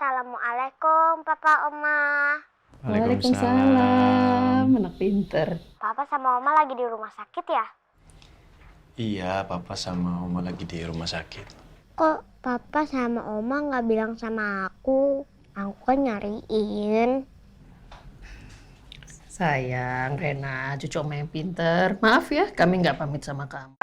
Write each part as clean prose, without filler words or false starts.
Assalamualaikum, Papa Oma. Waalaikumsalam, anak pinter. Papa sama Oma lagi di rumah sakit ya? Iya, Papa sama Oma lagi di rumah sakit. Kok Papa sama Oma nggak bilang sama aku? Aku kan nyariin. Sayang, Rena, cucu Oma yang pinter. Maaf ya, kami nggak pamit sama kamu.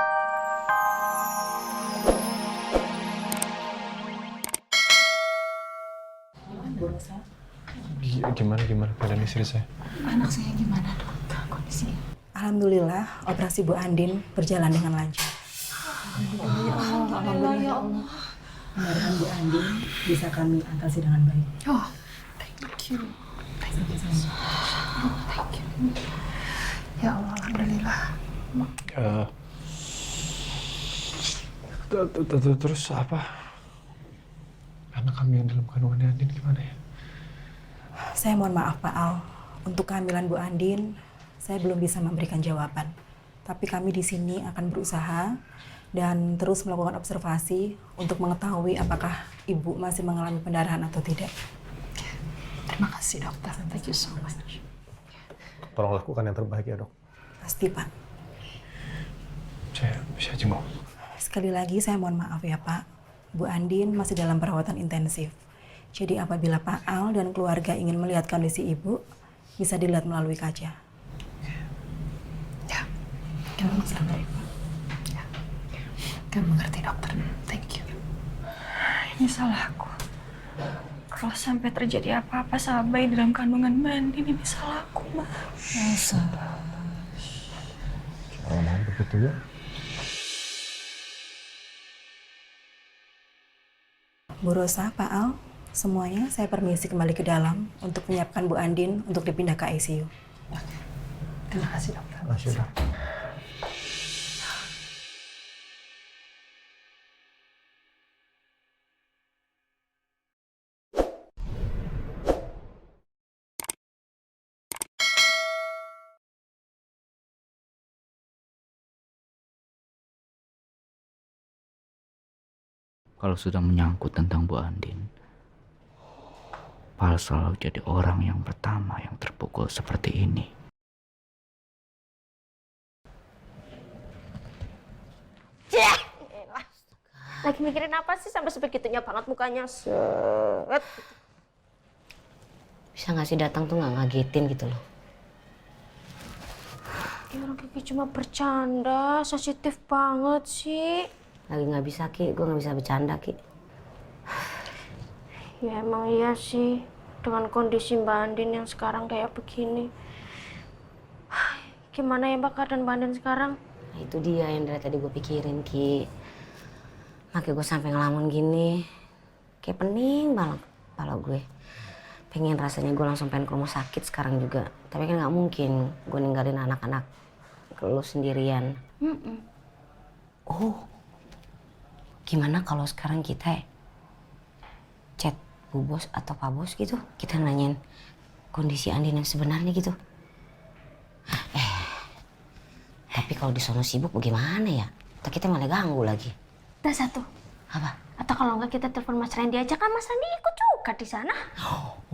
Gimana keadaan istri saya? Anak saya gimana, Dok? Kondisinya? Alhamdulillah, operasi Bu Andin berjalan dengan lancar. Alhamdulillah ya Allah. Mudah-mudahan Bu Andin bisa kami atasi dengan baik. Oh, thank you. Thank you. Ya Allah, alhamdulillah. Terus apa? Anak kami yang dalam kandungannya Andin gimana ya? Saya mohon maaf Pak Al, untuk kehamilan Bu Andin, saya belum bisa memberikan jawaban. Tapi kami di sini akan berusaha dan terus melakukan observasi untuk mengetahui apakah Ibu masih mengalami pendarahan atau tidak. Terima kasih, dokter. Thank you so much. Tolong lakukan yang terbaik ya, Dok. Pasti Pak. Saya bisa jenguk. Sekali lagi saya mohon maaf ya Pak, Bu Andin masih dalam perawatan intensif. Jadi apabila Pak Al dan keluarga ingin melihat kondisi Ibu, bisa dilihat melalui kaca. Ya, kamu mengerti, Pak. Ya, kamu mengerti, dokter. Thank you. Ini salahku. Kalau sampai terjadi apa-apa sama bayi dalam kandungan Mbak Andin, ini salahku, Mbak. Elsa. Jangan begitu ya. Bu Rosa, Pak Al, semuanya saya permisi kembali ke dalam untuk menyiapkan Bu Andin untuk dipindah ke ICU. Terima kasih, dokter. Masih, Dok. Kalau sudah menyangkut tentang Bu Andin, Pal selalu jadi orang yang pertama yang terpukul seperti ini. Lagi mikirin apa sih sampai sebegitunya banget mukanya? Set. Bisa nggak sih datang tuh nggak ngagetin gitu loh. Ya orang Kiki cuma bercanda, sensitif banget sih. Lagi nggak bisa Ki, gue nggak bisa bercanda Ki. Ya emang iya sih, dengan kondisi Mbak Andin yang sekarang kayak begini. Gimana ya Mbak keadaan Mbak Andin sekarang? Nah itu dia yang dari tadi gue pikirin Ki. Makanya gue sampai ngelamun gini, kayak pening banget kepala gue. Pengen rasanya gue langsung pengen ke rumah sakit sekarang juga. Tapi kan nggak mungkin gue ninggalin anak-anak lu sendirian. Oh, gimana kalau sekarang kita chat Bu Bos atau Pak Bos gitu, kita nanyain kondisi Andin yang sebenarnya gitu. Tapi kalau di sono sibuk bagaimana ya? Atau kita malah ganggu lagi? Ada satu. Apa? Atau kalau nggak kita telepon Mas Randy aja, kan Mas Randy ikut juga di sana.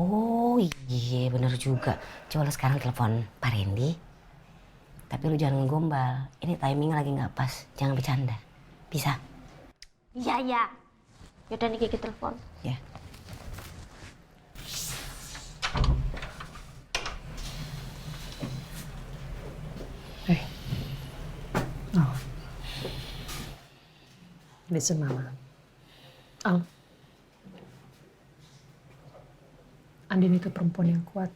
Oh iya bener juga. Coba lu sekarang telepon Pak Randy. Tapi lu jangan ngegombal. Ini timingnya lagi nggak pas. Jangan bercanda. Bisa? Iya, ya. Yaudah nih Kiki telepon. Ya. Oh. Listen, Mama. Al. Andin itu perempuan yang kuat.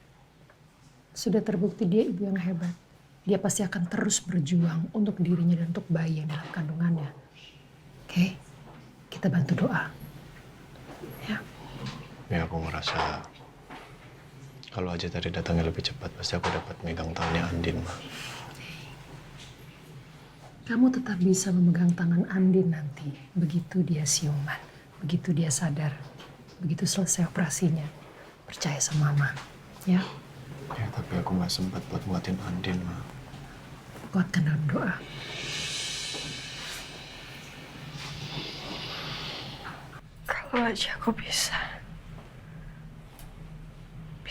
Sudah terbukti dia ibu yang hebat. Dia pasti akan terus berjuang untuk dirinya dan untuk bayi yang dalam kandungannya. Oke? Kita bantu doa. Ya. Ya aku ngerasa kalau aja tadi datangnya lebih cepat pasti aku dapat megang tangannya Andin, Ma. Kamu tetap bisa memegang tangan Andin nanti. Begitu dia siuman. Begitu dia sadar. Begitu selesai operasinya. Percaya sama Mama. Ya? Ya tapi aku nggak sempat buat nguatin Andin, Ma. Kuatkan dalam doa. Kalau aja aku bisa.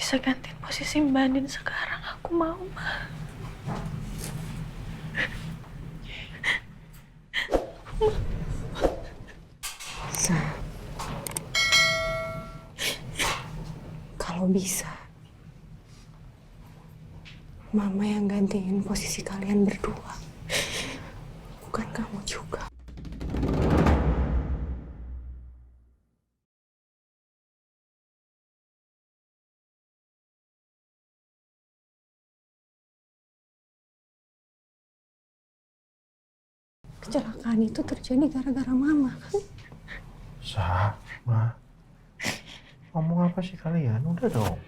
bisa gantiin posisi Mbak Andin sekarang, aku mau, Ma. Kalau bisa, Mama yang gantiin posisi kalian berdua, bukan kamu juga. Kecelakaan itu terjadi gara-gara Mama, kan? Sama. Ngomong apa sih kalian? Udah dong.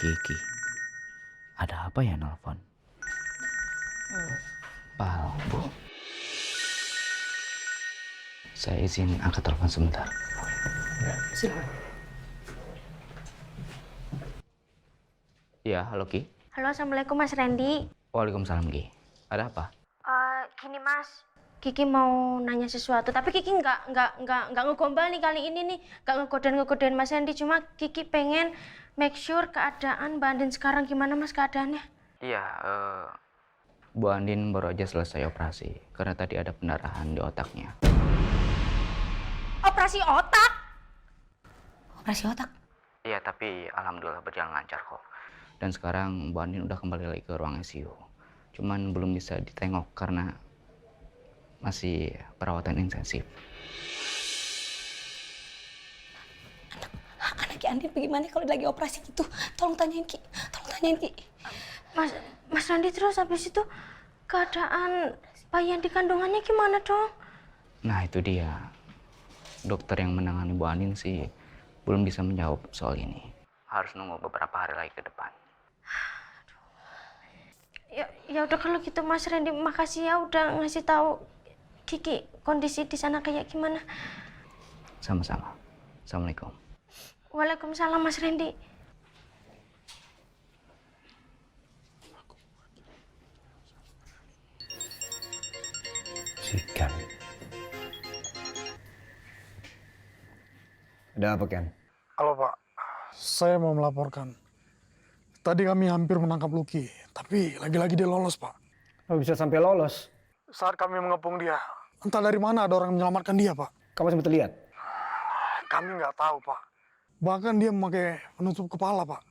Kiki, ada apa ya nelfon? Pal, Bu. Saya izin angkat telepon sebentar. Silakan. Iya, halo Ki. Halo, assalamualaikum Mas Randy. Waalaikumsalam Ki. Ada apa? Gini Mas, Kiki mau nanya sesuatu, tapi Kiki nggak ngegombal nih kali ini nih, nggak ngegodain Mas Randy, cuma Kiki pengen make sure keadaan Mbak Andin sekarang gimana Mas keadaannya? Iya, Bu Andin baru aja selesai operasi karena tadi ada pendarahan di otaknya. Operasi otak? Operasi otak? Iya, tapi alhamdulillah berjalan lancar kok. Dan sekarang Bu Andin udah kembali lagi ke ruang ICU. Cuman belum bisa ditengok karena masih perawatan intensif. Anak Andin bagaimana kalau lagi operasi gitu? Tolong tanyain Ki. Mas Randy, terus habis itu keadaan bayi yang di kandungannya gimana dong? Nah itu dia. Dokter yang menangani Bu Andin sih belum bisa menjawab soal ini. Harus nunggu beberapa hari lagi ke depan. Ya udah kalau gitu Mas Randy, makasih ya udah ngasih tahu Kiki kondisi di sana kayak gimana. Sama-sama. Assalamualaikum. Waalaikumsalam Mas Randy. Sikan. Ada apa, Ken? Halo Pak, saya mau melaporkan. Tadi kami hampir menangkap Lucky, tapi lagi-lagi dia lolos Pak. Oh, bisa sampai lolos? Saat kami mengepung dia, entah dari mana ada orang yang menyelamatkan dia Pak. Kamu sempat lihat? Kami nggak tahu Pak. Bahkan dia memakai penutup kepala Pak.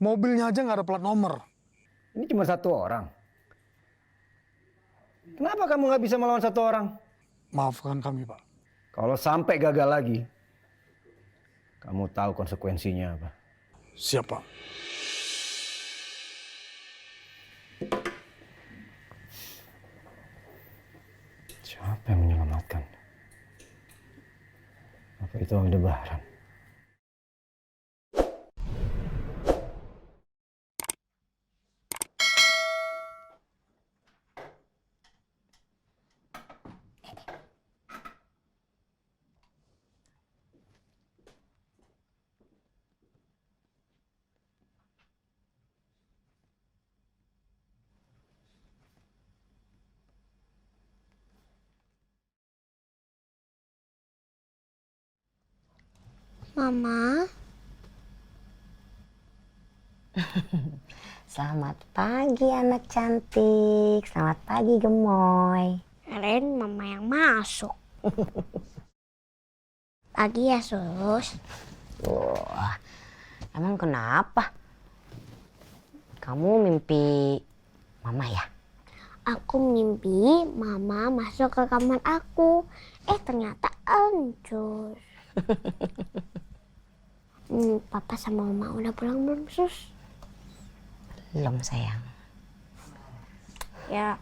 Mobilnya aja nggak ada plat nomor. Ini cuma satu orang. Kenapa kamu nggak bisa melawan satu orang? Maafkan kami Pak. Kalau sampai gagal lagi, kamu tahu konsekuensinya apa? Siap Pak. Siapa yang menyelamatkan? Apa itu Aldebaran? Mama, Selamat pagi anak cantik. Selamat pagi gemoy. Ren mama yang masuk. Pagi ya sus. Wah, emang kenapa? Kamu mimpi mama ya? Aku mimpi mama masuk ke kamar aku. Ternyata encus. Papa sama mama udah pulang belum sus? Belum sayang. Ya.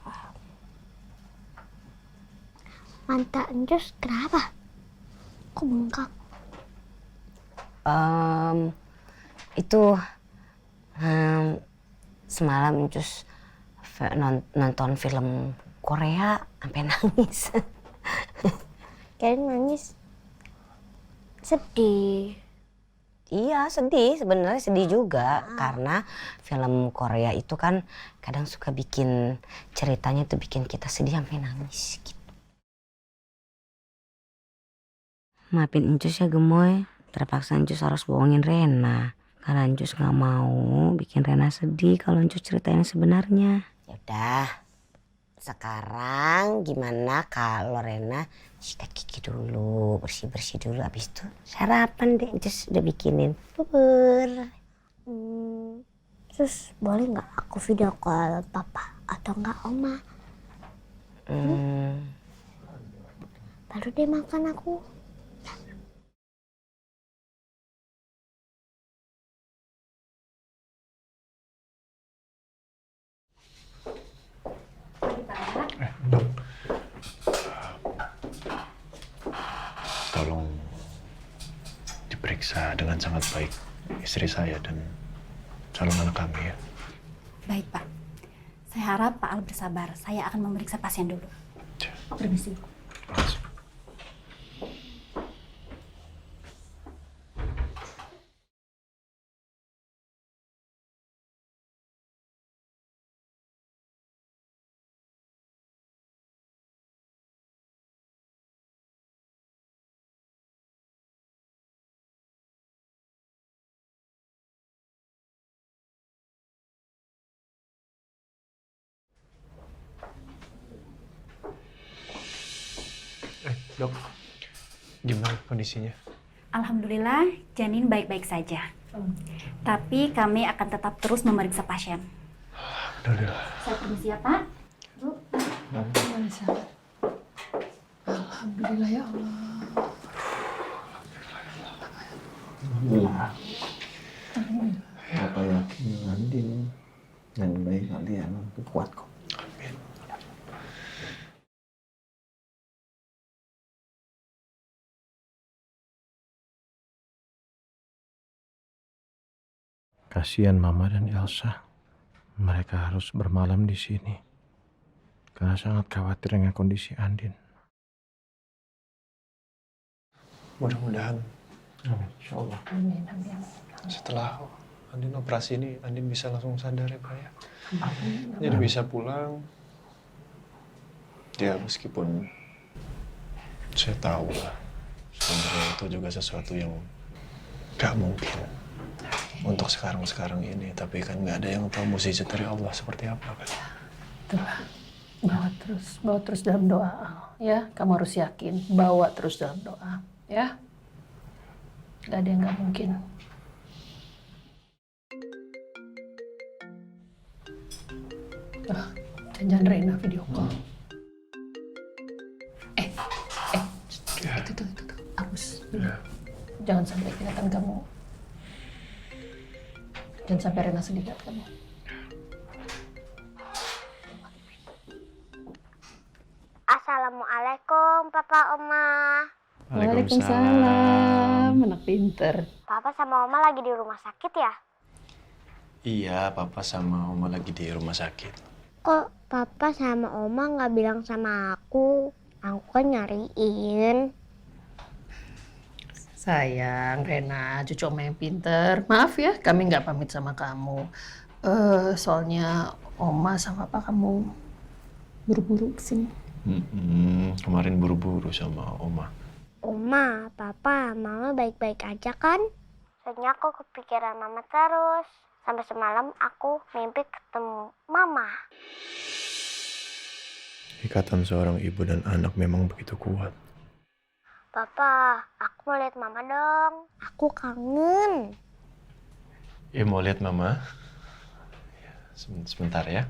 Manta encus kenapa? Kok bengkak? Itu Semalam Ncus nonton film Korea sampai nangis. Kalian nangis? Sedih. Iya sedih, sebenarnya sedih juga karena film Korea itu kan kadang suka bikin ceritanya tuh bikin kita sedih sampai nangis gitu. Maafin Encus ya gemoy, terpaksa Encus harus bohongin Rena karena Encus nggak mau bikin Rena sedih kalau Encus ceritain sebenarnya. Yaudah, sekarang gimana kalau Rena sikat gigi dulu, bersih-bersih dulu, abis itu sarapan deh, Encus udah bikinin bubur. Terus boleh nggak aku video call papa atau nggak oma? Baru deh makan aku. Tolong diperiksa dengan sangat baik istri saya dan calon anak kami ya. Baik, Pak. Saya harap Pak Al bersabar. Saya akan memeriksa pasien dulu. Permisi. Makasih. Dok, gimana kondisinya? Alhamdulillah, janin baik-baik saja. Tapi kami akan tetap terus memeriksa pasien. Alhamdulillah. Saya permisi ya, Pak. Bu. Alhamdulillah ya Allah. Alhamdulillah. Apa yakin Andin dan bayi kalian kuat kok. Amin. Kasihan Mama dan Elsa. Mereka harus bermalam di sini. Karena sangat khawatir dengan kondisi Andin. Mudah-mudahan. Amin, insyaallah. Amin, amin. Setelah Andin operasi ini, Andin bisa langsung sadar ya Pak ya. Jadi bisa pulang. Ya meskipun saya tahu lah. Sebenarnya itu juga sesuatu yang gak mungkin. Untuk sekarang ini. Tapi kan gak ada yang tahu musisi dari Allah seperti apa kan. Tuh, bawa terus dalam doa, ya. Kamu harus yakin, bawa terus dalam doa, ya. Gak ada yang gak mungkin. Jangan Rena video call. Itu tuh, Agus. Jangan sampai kelihatan kamu. Jangan sampai Rena sedih lihat kamu. Assalamualaikum, Papa, Oma. Waalaikumsalam, anak pinter. Papa sama Oma lagi di rumah sakit ya? Iya, Papa sama Oma lagi di rumah sakit. Kok Papa sama Oma nggak bilang sama aku? Aku kan nyariin. Sayang, Rena, cucu Oma yang pinter. Maaf ya, kami nggak pamit sama kamu. Soalnya Oma sama Papa kamu buru-buru kesini. Kemarin buru-buru sama Oma. Oma, Papa, Mama baik-baik aja kan? Soalnya aku kepikiran Mama terus. Sampai semalam aku mimpi ketemu Mama. Ikatan seorang ibu dan anak memang begitu kuat. Papa, aku mau lihat Mama dong. Aku kangen. Ya mau lihat Mama? Sebentar ya.